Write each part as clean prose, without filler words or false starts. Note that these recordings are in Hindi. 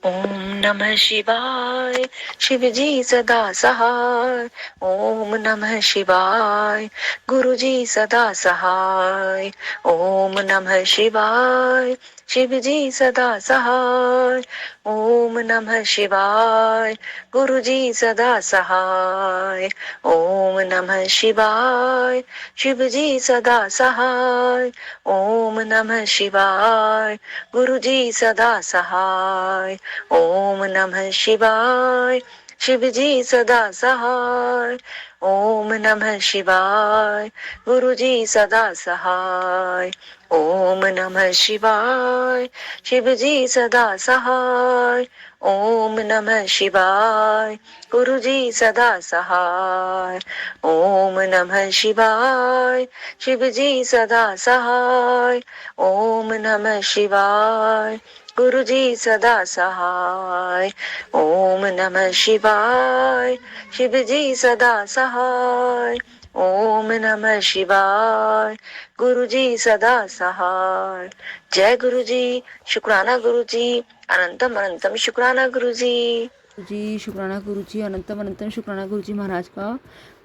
ओम नमः शिवाय। शिव जी सदा सहाय। ओम नमः शिवाय। गुरु जी सदा सहाय। ओम नमः शिवाय। शिव जी सदा सहाय। ओम नमः शिवाय। गुरु जी सदा सहाय। ओम नमः शिवाय। शिव जी सदा सहाय। ओम नमः शिवाय। गुरु जी सदा सहाय। ओम नमः शिवाय। शिव जी सदा सहाय। ओम नमः शिवाय। गुरु जी सदा सहाय। ओम नमः शिवाय। शिव जी सदा सहाय। ओम नमः शिवाय। गुरु जी सदा सहाय। ओम नमः शिवाय। शिव जी सदा सहाय। ओम नमः शिवाय। गुरु जी सदा सहाय। ओम नमः शिवाय। शिव जी सदा सहाय। ओम नमः शिवाय। गुरु जी सदा सहाय। जय गुरु जी। शुक्राना गुरु जी। अनंतम अनंतम शुक्राना गुरु जी। जी शुक्राना गुरु जी, अनंतम अनंतम शुक्राना गुरु जी महाराज का।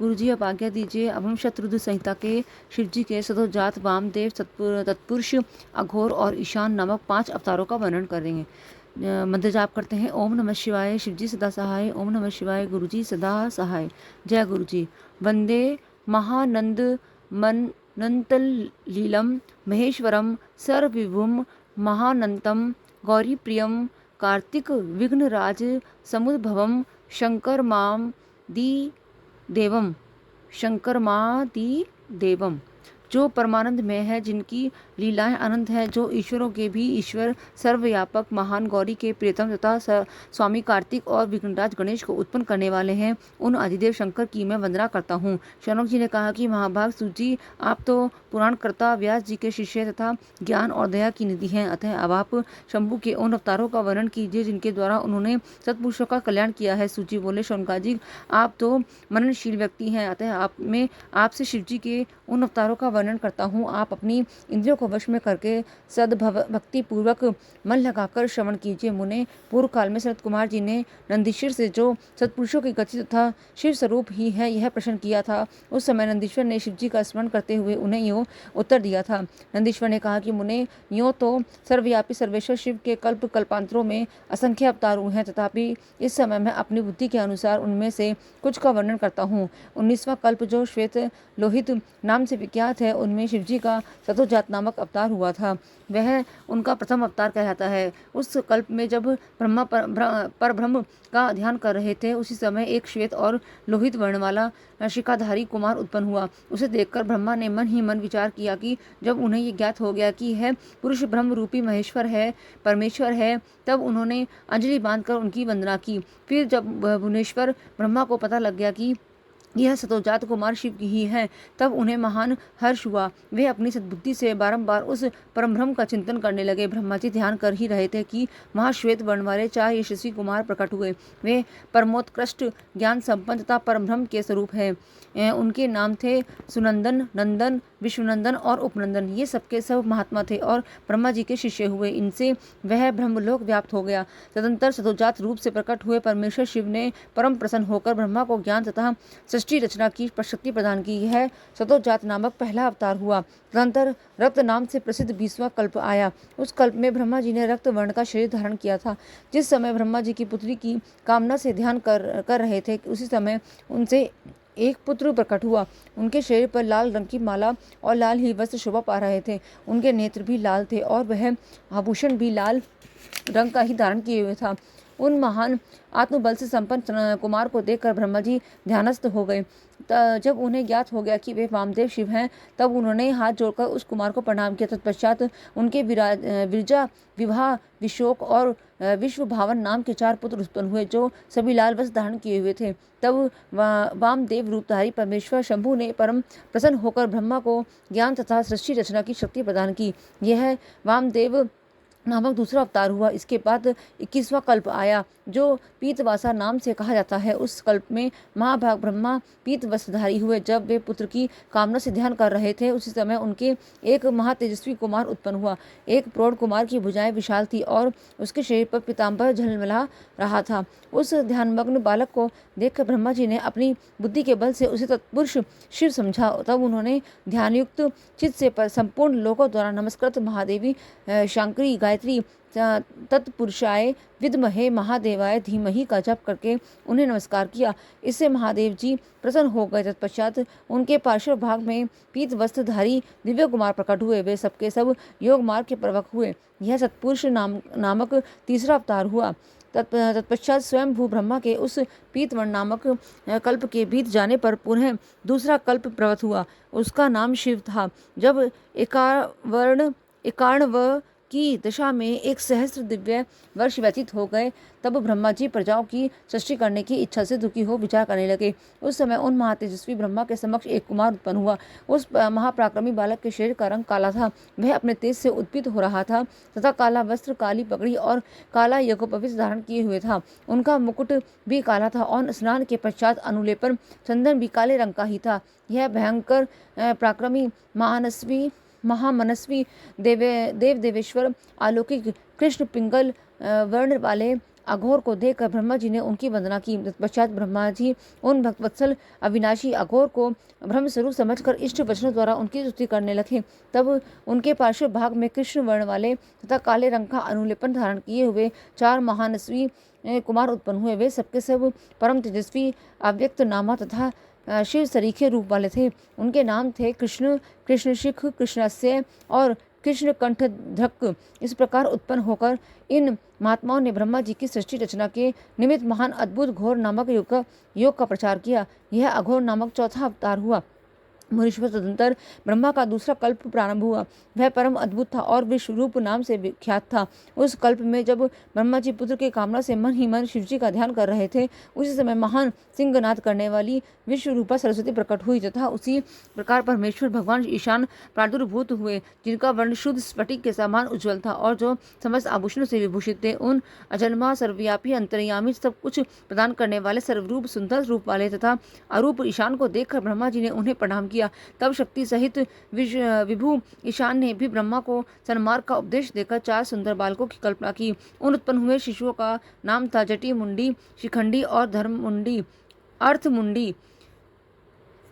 गुरु जी आप आज्ञा दीजिए, अब हम शत्रुघ्न संहिता के शिव जी के सदोजात वामदेव तत्पुरुष अघोर और ईशान नामक 5 अवतारों का वर्णन करेंगे। मंत्र जाप करते हैं। ओम नमः शिवाय। शिव जी सदा सहाय। ओम नमः शिवाय। गुरु जी सदा सहाय। जय गुरु जी। वंदे महानंद मनंतल लीलम महेश्वरम सर्वविभुम महानंतम गौरीप्रियम कार्तिक विघ्नराज समुद्भवम शंकर माम दी देवम शंकर माँ दी देवम। जो परमानंद में है, जिनकी लीलाएं अनंत है, जो ईश्वरों के भी ईश्वर, सर्वव्यापक, महान, गौरी के प्रियतम तथा स्वामी कार्तिक और विघ्नराज गणेश को उत्पन्न करने वाले हैं, उन आदिदेव शंकर की मैं वंदना करता हूँ। शौनक जी ने कहा कि महाभाग सूत जी, आप तो पुराणकर्ता व्यास जी के शिष्य तथा ज्ञान और दया की निधि हैं, अतः अब आप शंभु के उन अवतारों का वर्णन कीजिए जिनके द्वारा उन्होंने सत्पुरुषों का कल्याण किया है। सूत जी बोले, शौनकाजी आप तो मननशील व्यक्ति हैं, अतः मैं आपसे शिव जी के उन अवतारों का वर्णन करता हूँ। आप अपनी इंद्रियों को वश में करके भक्ति पूर्वक मन लगाकर श्रवण कीजिए। मुने, पूर्व काल में सनत कुमार जी ने नंदीश्वर से जो सत्पुरुषों की गति तथा शिव स्वरूप ही है यह प्रश्न किया था, उस समय नंदीश्वर ने शिव जी का स्मरण करते हुए उन्हें यूँ उत्तर दिया था। नंदीश्वर ने कहा कि मुने, यूँ तो सर्वव्यापी सर्वेश्वर शिव के कल्प कल्पांतरों में असंख्य अवतार हुए हैं, तथापि इस समय मैं अपनी बुद्धि के अनुसार उनमें से कुछ का वर्णन करता हूँ। 19वां कल्प जो श्वेत लोहित नाम से विख्यात है, उनमें शिवजी का सतोजात नामक अवतार हुआ था। वह उनका प्रथम अवतार कहलाता है। उस कल्प में जब ब्रह्मा पर ब्रह्म का ध्यान कर रहे थे, उसी समय एक श्वेत और लोहित वर्ण वाला शिखाधारी कुमार उत्पन्न हुआ। उसे देखकर ब्रह्मा ने मन ही मन विचार किया कि जब उन्हें ये ज्ञात हो गया कि यह पुरुष ब्रह्म रूपी महेश्वर है, परमेश्वर है, तब उन्होंने अंजलि बांधकर उनकी वंदना की। फिर जब भुवनेश्वर ब्रह्मा को पता लग गया कि यह सतोजात कुमार शिव की ही है, तब उन्हें महान हर्ष हुआ। वे अपनी सद्बुद्धि से बारंबार उस परम ब्रह्म का चिंतन करने लगे। ब्रह्मा जी ध्यान कर ही रहे थे कि महाश्वेत वर्ण वाले 4 यशस्वी कुमार प्रकट हुए। वे परमोत्कृष्ट ज्ञान संपन्न तथा परम ब्रह्म के स्वरूप है। उनके नाम थे सुनंदन, नंदन, विश्वनंदन और उपनंदन। ये सबके सब महात्मा थे और ब्रह्मा जी के शिष्य हुए। इनसे वह ब्रह्मलोक व्याप्त हो गया। तदंतर सतोजात रूप से प्रकट हुए परमेश्वर शिव ने परम प्रसन्न होकर ब्रह्मा को ज्ञान तथा सृष्टि रचना की शक्ति प्रदान की। यह सतोजात नामक पहला अवतार हुआ। तदंतर रक्त नाम से प्रसिद्ध 20वां कल्प आया। उस कल्प में ब्रह्मा जी ने रक्त वर्ण का शरीर धारण किया था। जिस समय ब्रह्मा जी की पुत्री की कामना से ध्यान कर रहे थे, उसी समय उनसे एक पुत्र प्रकट हुआ। उनके शरीर पर लाल रंग की माला और लाल ही वस्त्र शोभा पा रहे थे। उनके नेत्र भी लाल थे और वह आभूषण भी लाल रंग का ही धारण किए हुए था। उन महान आत्मबल से संपन्न कुमार को देखकर ब्रह्मा जी ध्यानस्थ हो गए। जब उन्हें ज्ञात हो गया कि वे वामदेव शिव हैं, तब उन्होंने हाथ जोड़कर उस कुमार को प्रणाम किया। तत्पश्चात उनके विरजा, विवाह, विशोक और विश्व भावन नाम के 4 पुत्र उत्पन्न हुए, जो सभी लाल वस्त्र धारण किए हुए थे। तब वामदेव रूपधारी परमेश्वर शंभु ने परम प्रसन्न होकर ब्रह्मा को ज्ञान तथा सृष्टि रचना की शक्ति प्रदान की। यह वामदेव नामक दूसरा अवतार हुआ। इसके बाद 21वां कल्प आया जो पीतवासा नाम से कहा जाता है। उस कल्प में महाभाग ब्रह्मा पीत वस्त्रधारी हुए। जब वे पुत्र की कामना से ध्यान कर रहे थे उसी समय उनके एक महातेजस्वी कुमार उत्पन्न हुआ। एक प्रौढ़ कुमार की भुजाएं विशाल थी और उसके शरीर पर पीताम्बर झलमला रहा था। उस ध्यानमग्न बालक को देखकर ब्रह्मा जी ने अपनी बुद्धि के बल से उसे तत्पुरुष शिव समझा। तब उन्होंने ध्यानयुक्त चित्त से संपूर्ण लोकों द्वारा नमस्कृत महादेवी शंकरी गायत्री तत्पुरुषाय विद्महे महादेवाय धीमहि का जप करके उन्हें नमस्कार किया। इससे महादेव जी प्रसन्न हो गए। तत्पश्चात उनके पार्श्व भाग में पीत वस्त्रधारी दिव्य कुमार प्रकट हुए। वे सबके सब योग मार्ग के प्रवक हुए। यह सत्पुरुष नामक तीसरा अवतार हुआ। तत्पश्चात स्वयं भू ब्रह्मा के उस पीतवर्ण नामक कल्प के बीत जाने पर पुनः दूसरा कल्प प्रवत हुआ। उसका नाम शिव था। जब एकार्णव की दशा में 1 सहस्त्र दिव्य वर्ष व्यतीत हो गए तब ब्रह्मा जी प्रजाओं की सृष्टि करने की इच्छा से दुखी हो विचार करने लगे। उस समय उन महातेजस्वी ब्रह्मा के समक्ष एक कुमार उत्पन्न हुआ। उस महापराक्रमी बालक के शरीर का रंग काला था। वह अपने तेज से उत्पीत हो रहा था तथा काला वस्त्र, काली पगड़ी और काला यज्ञोपवीत धारण किए हुए था। उनका मुकुट भी काला था और स्नान के पश्चात अनुलेपन चंदन भी काले रंग का ही था। यह भयंकर पराक्रमी महामनस्वी देवेश्वर अलौकिक कृष्ण पिंगल वर्ण वाले अघोर को देखकर ब्रह्मा जी ने उनकी वंदना की। तत्पश्चात ब्रह्मा जी उन भक्तवत्सल अविनाशी अघोर को ब्रह्म स्वरूप समझकर इष्ट वचनों द्वारा उनकी स्तुति करने लगे। तब उनके पार्श्व भाग में कृष्ण वर्ण वाले तथा काले रंग का अनुलेपन धारण किए हुए 4 महानस्वी कुमार उत्पन्न हुए। वे सबके सब परम तेजस्वी अव्यक्त नामा तथा शिव सरीखे रूप वाले थे। उनके नाम थे कृष्ण, कृष्णशिख, कृष्णस्य और कृष्ण कंठधक। इस प्रकार उत्पन्न होकर इन महात्माओं ने ब्रह्मा जी की सृष्टि रचना के निमित्त महान अद्भुत घोर नामक योग का प्रचार किया। यह अघोर नामक चौथा अवतार हुआ। मुनीश्वर तदंतर ब्रह्मा का दूसरा कल्प प्रारंभ हुआ। वह परम अद्भुत था और विश्वरूप नाम से विख्यात था। उस कल्प में जब ब्रह्मा जी पुत्र की कामना से मन ही मन शिवजी का ध्यान कर रहे थे उसी समय महान सिंहनाद करने वाली विश्वरूपा सरस्वती प्रकट हुई तथा उसी प्रकार परमेश्वर भगवान ईशान प्रादुर्भूत हुए जिनका वर्ण शुद्ध स्फटिक के समान उज्ज्वल था और जो समस्त आभूषणों से विभूषित थे। उन अजन्मा सर्वव्यापी अंतर्यामी सब कुछ प्रदान करने वाले सर्वरूप सुंदर रूप वाले तथा अरूप ईशान को देखकर ब्रह्मा जी ने उन्हें प्रणाम किया। तब शक्ति सहित विभु ईशान ने भी ब्रह्मा को सन्मार्ग का उपदेश देकर 4 सुंदर बालकों की कल्पना की। उन उत्पन्न हुए शिशुओं का नाम था जटी मुंडी, शिखंडी और धर्ममुंडी अर्थमुंडी।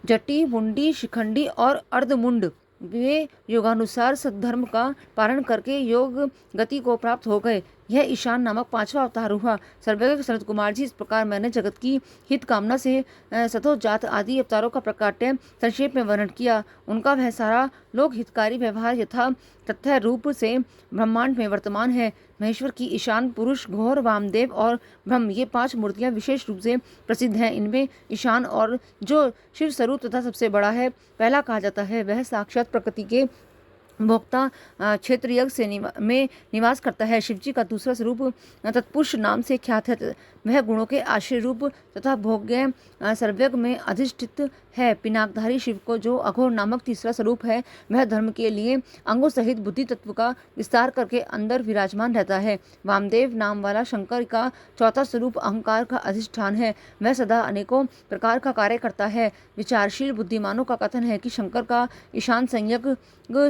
जटी, मुंडी, शिखंडी और अर्धमुंड वे योगानुसार सद्धर्म का पालन करके योग गति को प्राप्त हो गए। यह ईशान नामक 5वां अवतार हुआ। सर्वज्ञ सनत कुमार जी, इस प्रकार मैंने जगत की हित कामना से सतोजात आदि अवतारों का प्रकाट्य संक्षेप में वर्णन किया। उनका वह सारा लोक हितकारी व्यवहार यथा तथ्य रूप से ब्रह्मांड में वर्तमान है। महेश्वर की ईशान, पुरुष, घोर, वामदेव और ब्रह्म ये 5 मूर्तियां विशेष रूप से प्रसिद्ध हैं। इनमें ईशान और जो शिव स्वरूप तथा सबसे बड़ा है पहला कहा जाता है वह साक्षात प्रकृति के भोक्ता क्षेत्र यज्ञ से में निवास करता है। शिवजी का दूसरा स्वरूप तत्पुरुष नाम से ख्यात है। वह गुणों के आश्रय रूप तथा भोग्य सर्वज्ञ में अधिष्ठित है। पिनाकधारी शिव को जो अघोर नामक तीसरा स्वरूप है वह धर्म के लिए अंगों सहित बुद्धि तत्व का विस्तार करके अंदर विराजमान रहता है। वामदेव नाम वाला शंकर का चौथा स्वरूप अहंकार का अधिष्ठान है। वह सदा अनेकों प्रकार का कार्य करता है। विचारशील बुद्धिमानों का कथन है कि शंकर का ईशान संयज्ञ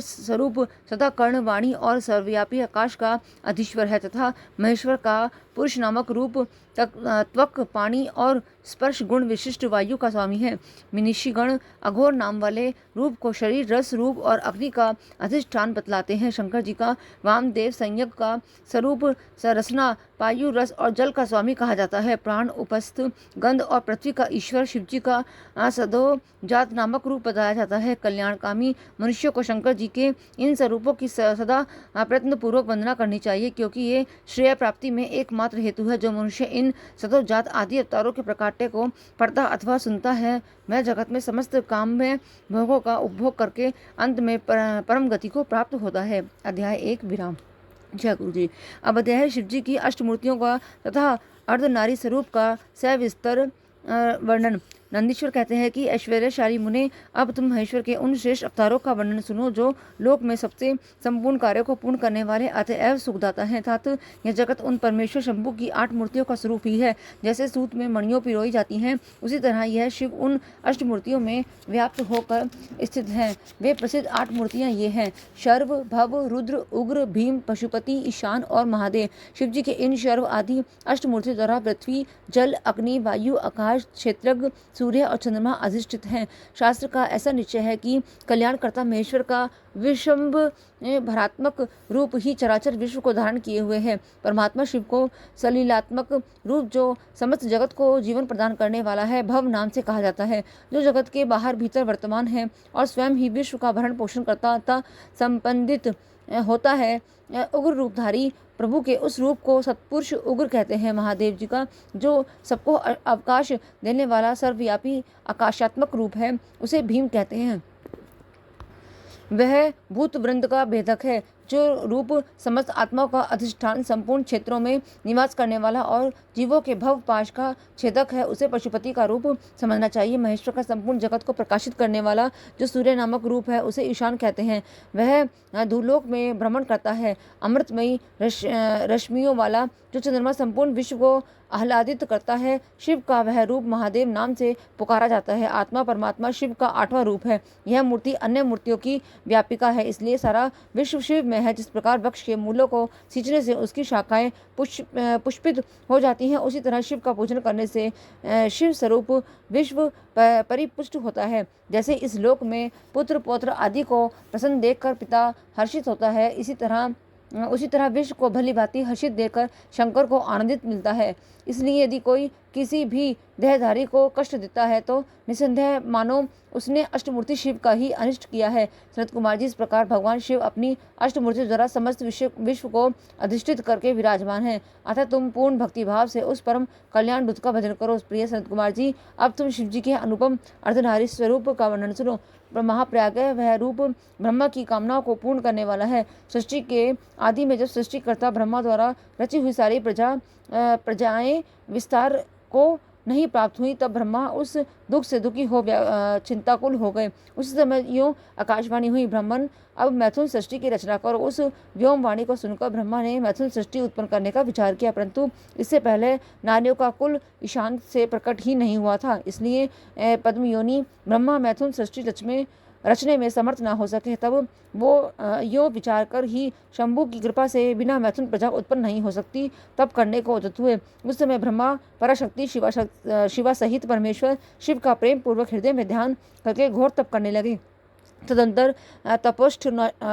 स्वरूप सदा कर्ण, वाणी और सर्वव्यापी आकाश का अधीश्वर है तथा महेश्वर का पुरुष नामक रूप त्वक, पानी और स्पर्श गुण विशिष्ट वायु का स्वामी है। मिनिषिगण अघोर नाम वाले रूप को शरीर, रस, रूप और अग्नि का अधिष्ठान बतलाते हैं। शंकर जी का वामदेव संयज्ञ का स्वरूप सरसना, वायु, रस और जल का स्वामी कहा जाता है। प्राण, उपस्थ, गंध और पृथ्वी का ईश्वर शिवजी का सदो जात नामक रूप बताया जाता है। कल्याणकामी मनुष्यों को शंकर जी के इन स्वरूपों की सदा प्रयत्नपूर्वक वंदना करनी चाहिए क्योंकि ये श्रेय प्राप्ति में एकमात्र हेतु है। जो मनुष्य इन सदोजात आदि अवतारों के प्रकाट्य को पढ़ता अथवा सुनता है वह जगत में समस्त काम में भोगों का उपभोग करके अंत में परम गति को प्राप्त होता है। अध्याय 1 विराम। जय गुरु जी। अब अध्याय है शिवजी की अष्टमूर्तियों का तथा अर्धनारी स्वरूप का सविस्तर वर्णन। नंदीश्वर कहते हैं कि ऐश्वर्यशाली मुने, अब तुम महेश्वर के उन श्रेष्ठ अवतारों का वर्णन सुनो जो लोक में सबसे संपूर्ण कार्यों को पूर्ण करने वाले अतएव सुखदाता हैं। तात यह जगत उन परमेश्वर शंभु की 8 मूर्तियों का स्वरूप ही है। जैसे सूत में मणियों पिरोई जाती हैं, उसी तरह यह शिव उन अष्टमूर्तियों में व्याप्त होकर स्थित हैं। वे प्रसिद्ध 8 मूर्तियां ये हैं: शर्व, भव, रुद्र, उग्र, भीम, पशुपति, ईशान और महादेव। शिव जी के इन शर्व आदि अष्टमूर्तियों द्वारा पृथ्वी, जल, अग्नि, वायु, आकाश, क्षेत्रज्ञ, सूर्य और चंद्रमा अधिष्ठित हैं। शास्त्र का ऐसा निश्चय है कि कल्याणकर्ता महेश्वर का विशंभ भरात्मक रूप ही चराचर विश्व को धारण किए हुए है। परमात्मा शिव को सलीलात्मक रूप जो समस्त जगत को जीवन प्रदान करने वाला है, भव नाम से कहा जाता है, जो जगत के बाहर भीतर वर्तमान है और स्वयं ही विश्व का भरण पोषण करता तथा संपन्दित होता है। उग्र रूपधारी प्रभु के उस रूप को सत्पुरुष उग्र कहते हैं। महादेव जी का जो सबको अवकाश देने वाला सर्वव्यापी आकाशात्मक रूप है, उसे भीम कहते हैं। वह भूत वृंद का भेदक है। जो रूप समस्त आत्माओं का अधिष्ठान, संपूर्ण क्षेत्रों में निवास करने वाला और जीवों के भव पाश का छेदक है, उसे पशुपति का रूप समझना चाहिए। महेश्वर का संपूर्ण जगत को प्रकाशित करने वाला जो सूर्य नामक रूप है, उसे ईशान कहते हैं। वह धूलोक में भ्रमण करता है। अमृतमयी रश्मियों वाला जो चंद्रमा संपूर्ण विश्व को आह्लादित करता है। शिव का वह रूप महादेव नाम से पुकारा जाता है। आत्मा परमात्मा शिव का 8वां रूप है। यह मूर्ति अन्य मूर्तियों की व्यापिका है, इसलिए सारा विश्व शिव में है। जिस प्रकार वृक्ष के मूलों को सींचने से उसकी शाखाएं पुष्पित हो जाती हैं, उसी तरह शिव का पूजन करने से शिव स्वरूप विश्व परिपुष्ट होता है। जैसे इस लोक में पुत्र पौत्र आदि को प्रसन्न देखकर पिता हर्षित होता है, उसी तरह विश्व को भली भांति हर्षित देकर शंकर को आनंदित मिलता है। इसलिए यदि कोई किसी भी देहधारी को कष्ट देता है तो निसंदेह मानो उसने अष्टमूर्ति शिव का ही अनिष्ट किया है। सनत कुमार जी, इस प्रकार भगवान शिव अपनी अष्टमूर्ति द्वारा समस्त विश्व को अधिष्ठित करके विराजमान है। अतः तुम पूर्ण भक्तिभाव से उस परम कल्याण दूत का भजन करो। प्रिय सनत कुमार जी, अब तुम शिव जी के अनुपम अर्धनारी स्वरूप का वर्णन सुनो। महाप्रयाग वह रूप ब्रह्मा की कामनाओं को पूर्ण करने वाला है। सृष्टि के आदि में जब सृष्टिकर्ता ब्रह्मा द्वारा रची हुई सारी प्रजाएं विस्तार को नहीं प्राप्त हुई, तब ब्रह्मा उस दुख से दुखी हो चिंताकुल हो गए। उस समय यूं आकाशवाणी हुई, ब्राह्मण अब मैथुन सृष्टि की रचना करो। उस व्योम वाणी को सुनकर ब्रह्मा ने मैथुन सृष्टि उत्पन्न करने का विचार किया, परंतु इससे पहले नारियों का कुल ईशान से प्रकट ही नहीं हुआ था। इसलिए पद्मयोनि ब्रह्मा मैथुन सृष्टि रचने में समर्थ न हो सके। तब वो यो विचार कर ही शंभु की कृपा से बिना मैथुन प्रजा उत्पन्न नहीं हो सकती, तब करने को उद्यत हुए। उस समय ब्रह्मा पराशक्ति शिवा सहित परमेश्वर शिव का प्रेम पूर्वक हृदय में ध्यान करके घोर तप करने लगे। तदंतर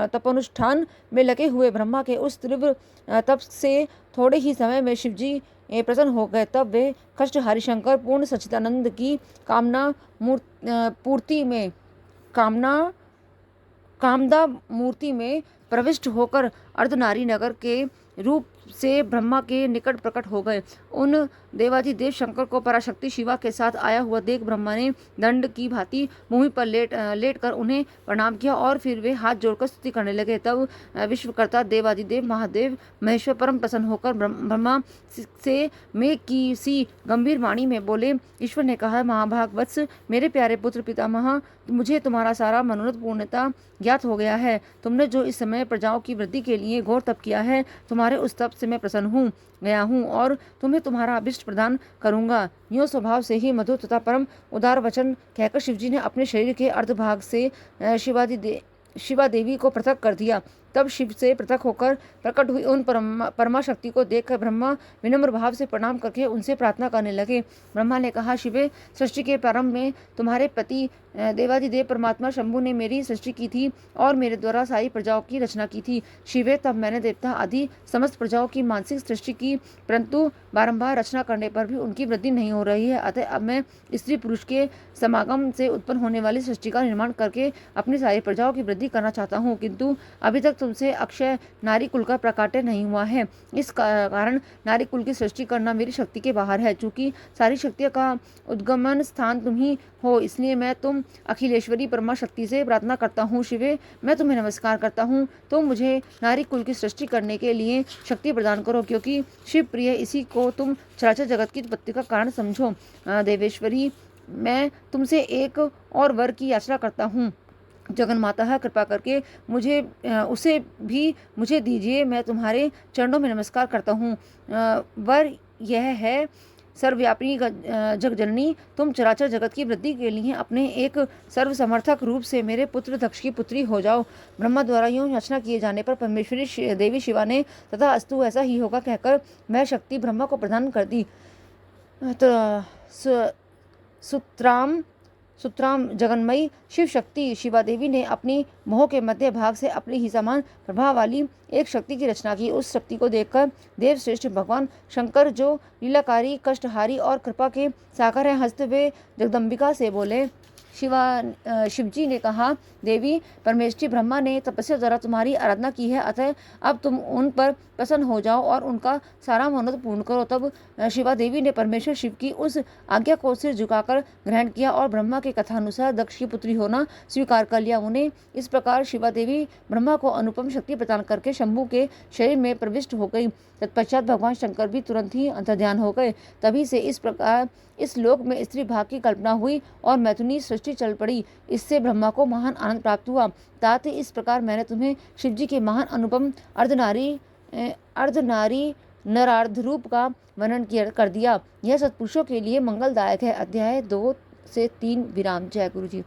तपोनुष्ठान में लगे हुए ब्रह्मा के उस तीव्र तप से थोड़े ही समय में शिवजी प्रसन्न हो गए। तब वे कष्टहारी शंकर पूर्ण सच्चिदानंद की कामदा मूर्ति में प्रविष्ट होकर अर्धनारी नगर के रूप से ब्रह्मा के निकट प्रकट हो गए। उन देवाधिदेव शंकर को पराशक्ति शिवा के साथ आया हुआ देख ब्रह्मा ने दंड की भांति भूमि पर लेट कर उन्हें प्रणाम किया और फिर वे हाथ जोड़कर स्तुति करने लगे। तब विश्वकर्ता देवाधिदेव महादेव महेश्वर परम प्रसन्न होकर ब्रह्मा से मेघ की सी गंभीर वाणी में बोले। ईश्वर ने कहा, महाभाग वत्स, मेरे प्यारे पुत्र पितामह, मुझे तुम्हारा सारा मनोरथ पूर्णता ज्ञात हो गया है। तुमने जो इस समय प्रजाओं की वृद्धि के लिए घोर तप किया है, तुम्हारे उस तप से मैं प्रसन्न गया हूँ और तुम्हें तुम्हारा अभिष्ट प्रदान करूँगा। यूँ स्वभाव से ही मधुर तथा परम उदार वचन कहकर शिवजी ने अपने शरीर के अर्धभाग से शिवा देवी को पृथक कर दिया। तब शिव से पृथक होकर प्रकट हुई उन परमा शक्ति को देखकर ब्रह्मा विनम्र भाव से प्रणाम करके उनसे प्रार्थना करने लगे। ब्रह्मा ने कहा, शिवे, सृष्टि के प्रारंभ में तुम्हारे पति देवाधिदेव परमात्मा शंभु ने मेरी सृष्टि की थी और मेरे द्वारा सारी प्रजाओं की रचना की थी। शिवे, तब मैंने देवता आदि समस्त प्रजाओं की मानसिक सृष्टि की, परंतु बारंबार रचना करने पर भी उनकी वृद्धि नहीं हो रही है। अतः अब मैं स्त्री पुरुष के समागम से उत्पन्न होने वाली सृष्टि का निर्माण करके अपनी सारी प्रजाओं की वृद्धि करना चाहता हूँ, किंतु अभी तक तुमसे अक्षय नारी कुल का प्रकाट्य नहीं हुआ है। इस कारण नारी कुल की सृष्टि करना मेरी शक्ति के बाहर है। चूंकि सारी शक्तियों का उद्गमन स्थान तुम ही हो, इसलिए मैं तुम अखिलेश्वरी परमा शक्ति से प्रार्थना करता हूँ। शिवे, मैं तुम्हें नमस्कार करता हूँ। तुम मुझे नारी कुल की सृष्टि करने के लिए शक्ति प्रदान करो, क्योंकि शिव प्रिय इसी को तुम चराचर जगत की उत्पत्ति का कारण समझो। देवेश्वरी मैं तुमसे एक और वर की याचना करता हूँ। जगन माता कृपा करके मुझे उसे भी मुझे दीजिए। मैं तुम्हारे चरणों में नमस्कार करता हूँ। वर यह है, सर्वव्यापिनी जगजननी, तुम चराचर जगत की वृद्धि के लिए अपने एक सर्वसमर्थक रूप से मेरे पुत्र दक्ष की पुत्री हो जाओ। ब्रह्मा द्वारा यूं याचना किए जाने पर परमेश्वरी देवी शिवा ने तथा अस्तु ऐसा ही होगा कहकर वह शक्ति ब्रह्मा को प्रदान कर दी। तो सुत्राम सुतराम जगन्मयी शिव शक्ति शिवा देवी ने अपनी मोह के मध्य भाग से अपनी ही समान प्रभाव वाली एक शक्ति की रचना की। उस शक्ति को देखकर देव श्रेष्ठ भगवान शंकर, जो लीलाकारी, कष्टहारी और कृपा के साकार हैं, हंसते हुए जगदम्बिका से बोले। शिवजी ने कहा, देवी, परमेष्ठी ब्रह्मा ने तपस्या द्वारा तुम्हारी आराधना की है, अतः अब तुम उन पर प्रसन्न हो जाओ और उनका सारा मनोरथ पूर्ण करो। तब शिवा देवी ने परमेश्वर शिव की उस आज्ञा को सिर झुकाकर ग्रहण किया और ब्रह्मा के कथानुसार दक्ष की पुत्री होना स्वीकार कर लिया। उन्हें इस प्रकार शिवा देवी ब्रह्मा को अनुपम शक्ति प्रदान करके शंभु के शरीर में प्रविष्ट हो गई। तत्पश्चात भगवान शंकर भी तुरंत ही अंतर्ध्यान हो गए। तभी से इस प्रकार इस लोक में स्त्री भाग की कल्पना हुई और मैथुनी सृष्टि चल पड़ी। इससे ब्रह्मा को महान आनंद प्राप्त हुआ। तात इस प्रकार मैंने तुम्हें शिवजी के महान अनुपम अर्धनारी नरार्ध रूप का वर्णन कर दिया। यह सत्पुरुषों के लिए मंगलदायक है। अध्याय 2 से 3 विराम। जय गुरु जी।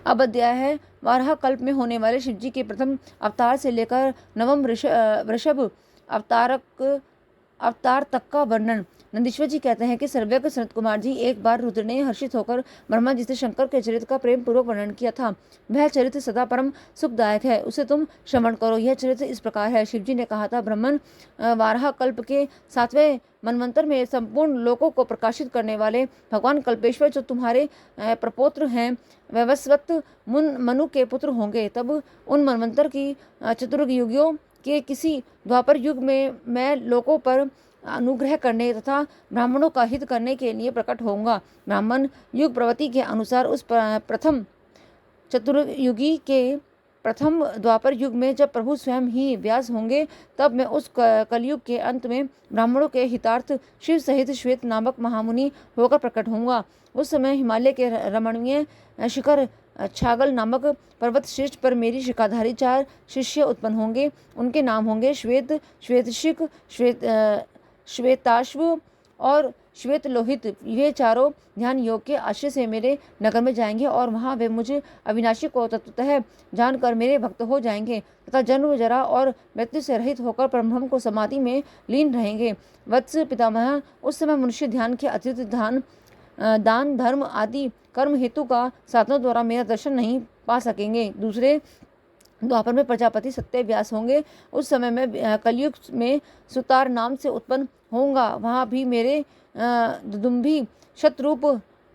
अब अध्याय है वाराह कल्प में होने वाले शिवजी के प्रथम अवतार से लेकर नवम वृषभ अवतार तक का वर्णन। नंदीश्वर जी कहते हैं कि सर्वज्ञ सनत कुमार जी, एक बार रुद्र ने हर्षित होकर ब्रह्मा जी से शंकर के चरित्र का प्रेम पूर्वक वर्णन किया था। वह चरित्र सदा परम सुखदायक है, उसे तुम श्रवण करो। यह चरित्र इस प्रकार है। शिवजी ने कहा था, ब्राह्मण, वाराह कल्प के 7वें मनवंतर में संपूर्ण लोकों को प्रकाशित करने वाले भगवान कल्पेश्वर जो तुम्हारे प्रपौत्र हैं, वैवस्वत मनु के पुत्र होंगे। तब उन मनवंतर की चतुर्युगियों के किसी द्वापर युग में मैं लोकों पर अनुग्रह करने तथा ब्राह्मणों का हित करने के लिए प्रकट होऊंगा। ब्राह्मण युग प्रवृत्ति के अनुसार उस प्रथम चतुर्युगी के प्रथम द्वापर युग में जब प्रभु स्वयं ही व्यास होंगे, तब मैं उस कलयुग के अंत में ब्राह्मणों के हितार्थ शिव सहित श्वेत नामक महामुनि होकर प्रकट होऊंगा। उस समय हिमालय के रमणीय शिखर छागल नामक पर्वत श्रेष्ठ पर मेरी शिखाधारी 4 शिष्य उत्पन्न होंगे। उनके नाम होंगे श्वेत, श्वेतशिक, श्वेताश्व और श्वेत लोहित। ये चारों ध्यान योग के आश्रय से मेरे नगर में जाएंगे और वहाँ वे मुझे अविनाशी को तत्वतः जानकर मेरे भक्त हो जाएंगे तथा जन्म, जरा और मृत्यु से रहित होकर परमब्रह्म को समाधि में लीन रहेंगे। वत्स पितामह, उस समय मनुष्य ध्यान के अतिरिक्त दान, धर्म आदि कर्म हेतु का साधनों द्वारा मेरा दर्शन नहीं पा सकेंगे। दूसरे द्वापर में प्रजापति सत्य व्यास होंगे। उस समय में कलयुग में सुतार नाम से उत्पन्न होऊंगा। वहाँ भी मेरे दुदुम्भी, शतरूप,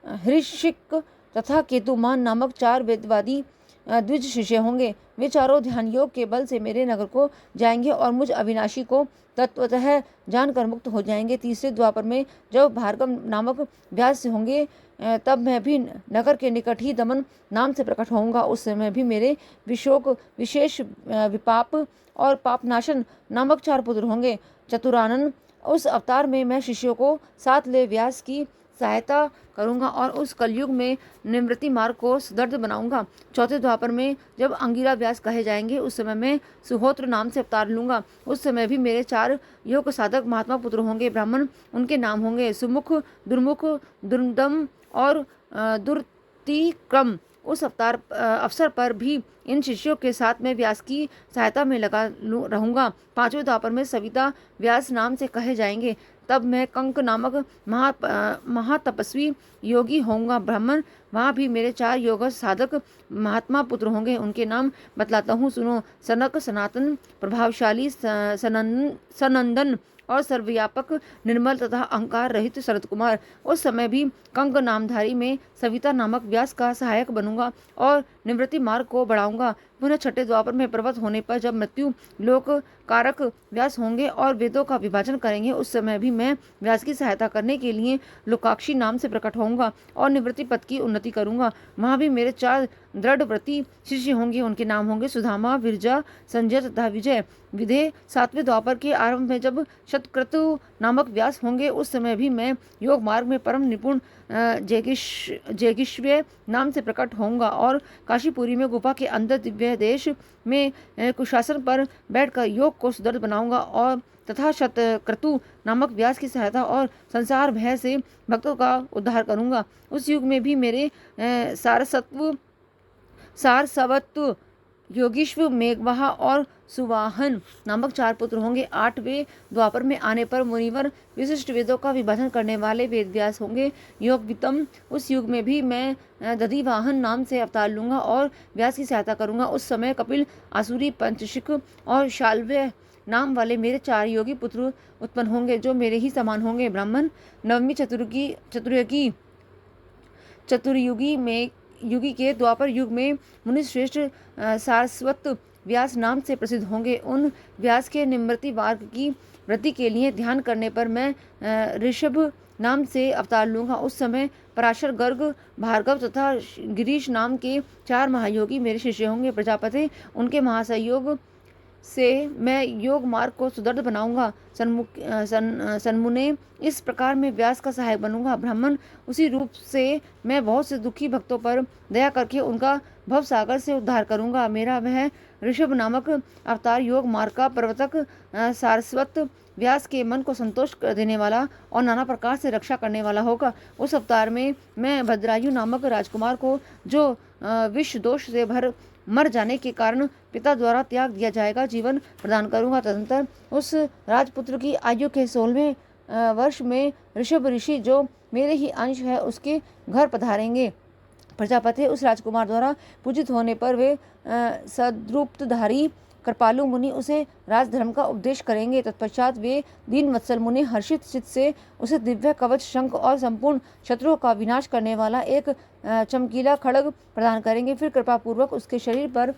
हृषिक तथा केतुमान नामक 4 वेदवादी द्विज शिष्य होंगे। वे चारों ध्यान योग के बल से मेरे नगर को जाएंगे और मुझ अविनाशी को तत्वतः जानकर मुक्त हो जाएंगे। तीसरे द्वापर में जब भार्गव नामक व्यास होंगे, तब मैं भी नगर के निकट ही दमन नाम से प्रकट होऊंगा। उस समय भी मेरे विशोक, विशेष, विपाप और पापनाशन नामक 4 पुत्र होंगे। चतुरानन, उस अवतार में मैं शिष्यों को साथ ले व्यास की सहायता करूंगा और उस कलयुग में निवृत्ति मार्ग को सुदृढ़ बनाऊंगा। चौथे द्वापर में जब अंगिरा व्यास कहे जाएंगे, उस समय मैं सुहोत्र नाम से अवतार लूंगा। उस समय भी मेरे 4 योग साधक महात्मा पुत्र होंगे। ब्राह्मण, उनके नाम होंगे सुमुख, दुर्मुख, दुर्दम और दुर्तिक्रम। उस अवसर पर भी इन शिष्यों के साथ मैं व्यास की सहायता में लगा रहूंगा। 5वें द्वापर में सविता व्यास नाम से कहे जाएंगे। तब मैं कंक नामक महातपस्वी योगी होऊंगा। ब्राह्मण, वहाँ भी मेरे 4 योग साधक महात्मा पुत्र होंगे। उनके नाम बतलाता हूँ, सुनो। सनक, सनातन, प्रभावशाली, सनंदन और सर्वव्यापक, निर्मल तथा अहंकार रहित शरद कुमार। उस समय भी कंग नामधारी में सविता नामक व्यास का सहायक बनूंगा और निवृत्ति मार्ग को बढ़ाऊंगा। पुनः छठे द्वापर में पर्वत होने पर जब मृत्यु लोक कारक व्यास होंगे और वेदों का विभाजन करेंगे, उस समय भी मैं व्यास की सहायता करने के लिए लोकाक्षी नाम से प्रकट होऊंगा और निवृत्ति पद की उन्नति करूंगा। वहां भी मेरे 4 दृढ़ व्रती शिष्य होंगे। उनके नाम होंगे सुधामा, विरजा, संजय तथा विजय। विधेय 7वें द्वापर के आरंभ में जब शतक्रतु नामक व्यास होंगे, उस समय भी मैं योग मार्ग में परम निपुण जैगिष्व्य नाम से प्रकट होऊंगा और काशीपुरी में गुफा के अंदर दिव्य देश में कुशासन पर बैठकर योग को सुदृढ़ बनाऊंगा और तथा शतक्रतु नामक व्यास की सहायता और संसार भय से भक्तों का उद्धार करूंगा। उस युग में भी मेरे सारस्वत, योगीश्व, मेघवाहा और सुवाहन नामक 4 पुत्र होंगे। 8वें द्वापर में आने पर मुनिवर विशिष्ट वेदों का विभाजन करने वाले वेद व्यास होंगे। योगवितम, उस युग में भी मैं दधिवाहन नाम से अवतार लूंगा और व्यास की सहायता करूंगा। उस समय कपिल, आसुरी, पंचशिक और शाल्व्य नाम वाले मेरे 4 योगी पुत्र उत्पन्न होंगे, जो मेरे ही समान होंगे। ब्राह्मण 9वीं चतुर्युगी के द्वापर युग में मुनिश्रेष्ठ सारस्वत व्यास नाम से प्रसिद्ध होंगे। उन व्यास के निवृत्ति मार्ग की वृद्धि के लिए ध्यान करने पर मैं ऋषभ नाम से अवतार लूंगा। उस समय पराशर, गर्ग, भार्गव तथा गिरीश नाम के 4 महायोगी मेरे शिष्य होंगे। प्रजापति, उनके महासहयोग से मैं योग मार्ग को सुदृढ़ बनाऊंगा। सन्मुने, इस प्रकार मैं व्यास का सहायक बनूंगा। ब्राह्मण, उसी रूप से मैं बहुत से दुखी भक्तों पर दया करके उनका भव सागर से उद्धार करूंगा। मेरा वह ऋषभ नामक अवतार योग मार्ग का प्रवर्तक सारस्वत व्यास के मन को संतोष कर देने वाला और नाना प्रकार से रक्षा करने वाला होगा। उस अवतार में मैं भद्रायु नामक राजकुमार को, जो विष दोष से मर जाने के कारण पिता द्वारा त्याग दिया जाएगा, जीवन प्रदान करूंगा। तदंतर उस राजपुत्र की आयु के 16वें वर्ष में ऋषभ ऋषि, जो मेरे ही अंश है, उसके घर पधारेंगे। प्रजापति, उस राजकुमार द्वारा पूजित होने पर वे सद्रूपधारी कृपालु मुनि उसे राजधर्म का उपदेश करेंगे। तत्पश्चात वे दीन वत्सल मुनि हर्षित चित्त से उसे दिव्य कवच, शंख और संपूर्ण शत्रुओं का विनाश करने वाला एक चमकीला खड्ग प्रदान करेंगे। फिर कृपा पूर्वक उसके शरीर पर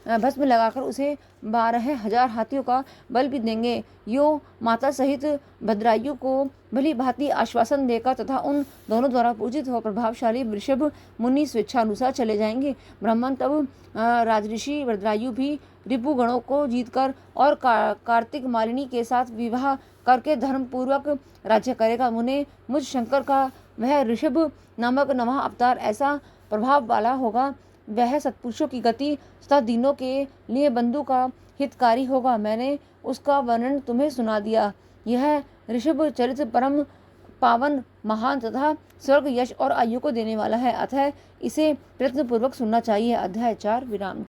भस्म लगाकर उसे 12,000 हाथियों का बल भी देंगे। यो माता सहित भद्रायु को भली भांति आश्वासन देकर तथा उन दोनों द्वारा पूजित हो प्रभावशाली वृषभ मुनि स्वेच्छानुसार चले जाएंगे। ब्राह्मण, तब राजऋषि भद्रायु भी रिपु गणों को जीतकर और कार्तिक मालिनी के साथ विवाह करके धर्म पूर्वक राज्य करेगा। मुने, मुझ शंकर का वह ऋषभ नामक नवा अवतार ऐसा प्रभाव वाला होगा, वह सत्पुरुषों की गति तथा दीनों के लिए बंधु का हितकारी होगा। मैंने उसका वर्णन तुम्हें सुना दिया। यह ऋषभ चरित्र परम पावन, महान तथा स्वर्ग, यश और आयु को देने वाला है, अतः इसे प्रयत्नपूर्वक सुनना चाहिए। अध्याय 4 विराम।